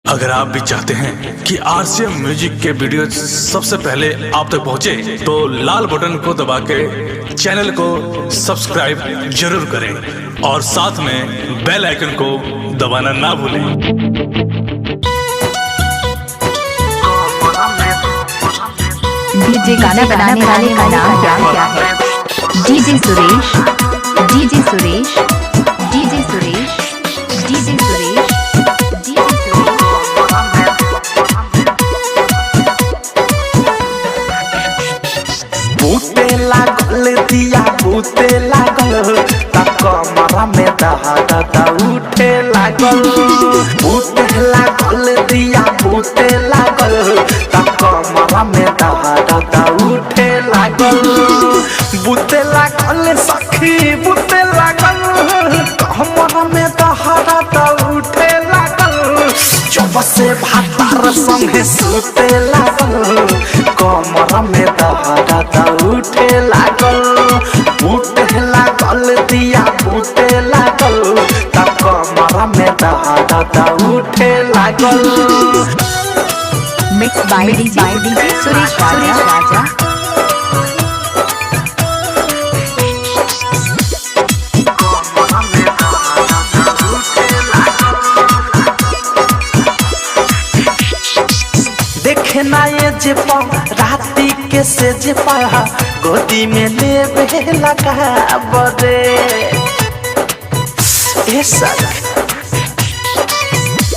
अगर आप भी चाहते हैं कि आरसीएम म्यूजिक के वीडियो सबसे पहले आप तक पहुंचे, तो लाल बटन को दबा के चैनल को सब्सक्राइब जरूर करें और साथ में बेल आइकन को दबाना ना भूलें। डीजे गाना बनाने वाले का नाम क्या है? DJ Suresh, DJ Suresh, DJ Suresh, DJ Suresh, DJ Suresh. बूते लागल दिया बूते लागल तब कमरा में दहाड़ा उठे लागल। बूते लागल दिया बूते लागल तब कमरा में दहाड़ा उठे लागल। बूते लागल सखी बूते लागल कमरा में दहाड़ा उठे लागल। जब से भातार संगे सुते लागल कमरा में दहाड़ा उठे लागल। बूते लागल दिया बूते लागल तब कमरा में दहाड़ा उठे लागल। मिक्स बाय डीजे सुरेश राजा। देखे ना ये जे राती के से जे गोदी में लेबे लगा बदे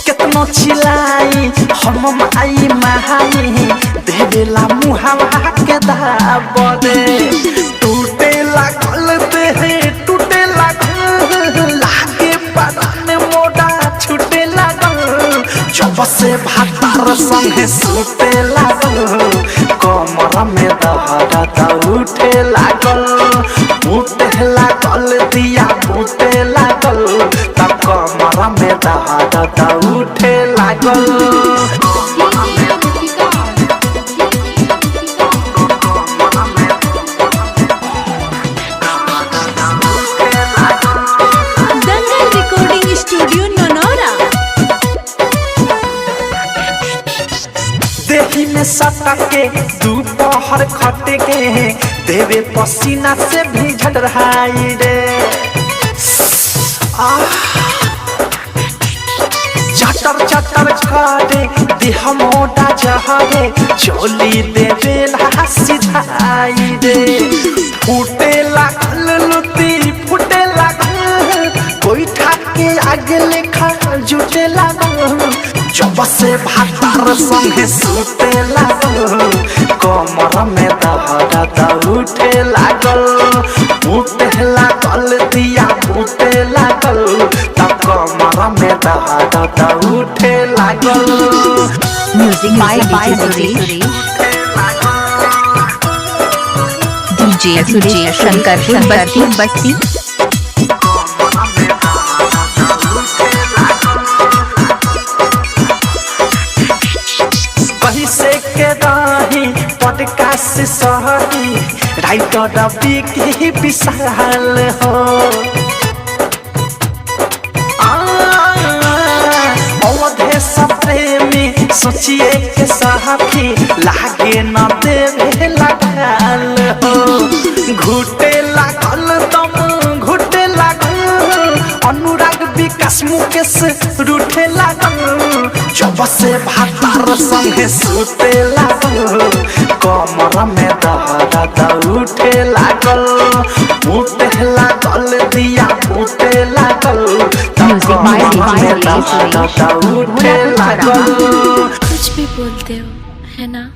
कितनो चिल्लाई हम माई महाई देवेला मुहावा के दाबदे। टूटे लागल देहे टूटे लागल लागे पराने मोड़ा छूटे लागल। जब से भातार संगे सुते लागल कमरा में दहाड़ा उठे लागल। बूते लागल दिया बूते लागल तब कमरा में दहाड़ा उठे लागल। दंगल रिकॉर्डिंग स्टूडियो ननौरा। देही में सटके दोपहर खटे के देवे पसीना से भी झड़ रहाई रे। चटर चटर करे देह मोटा जहरे चोली देवे ना सिधाई रे। फूटे लागल लुती फूटे लागल कोई ठाके आगे लेखा जुटे लागल। जब से भातार संगे सुते लागल कमरा में दहाड़ा उठे लागल। बूते लागल दिया बूते लागल तब कमरा में दहाड़ा उठे लागल। Music by DJ Suresh Shankar Basti. वही से के रही पॉडकास्ट सहरी राइटर डबी की विशाल हो। अवधे सब प्रेमी सोचिए के साथी लागे न देवे लगाल हो। घुटे लागल दम घुटे लागल अनुराग विकास मुकेश रूठे लागल। जब से भातार संगे सुते लागल कमरा में दहाड़ा उठे लागल। बूते लागल दिया बूते लागल तब कमरा में दहाड़ा उठे लागल। कुछ भी बोलते हो है ना।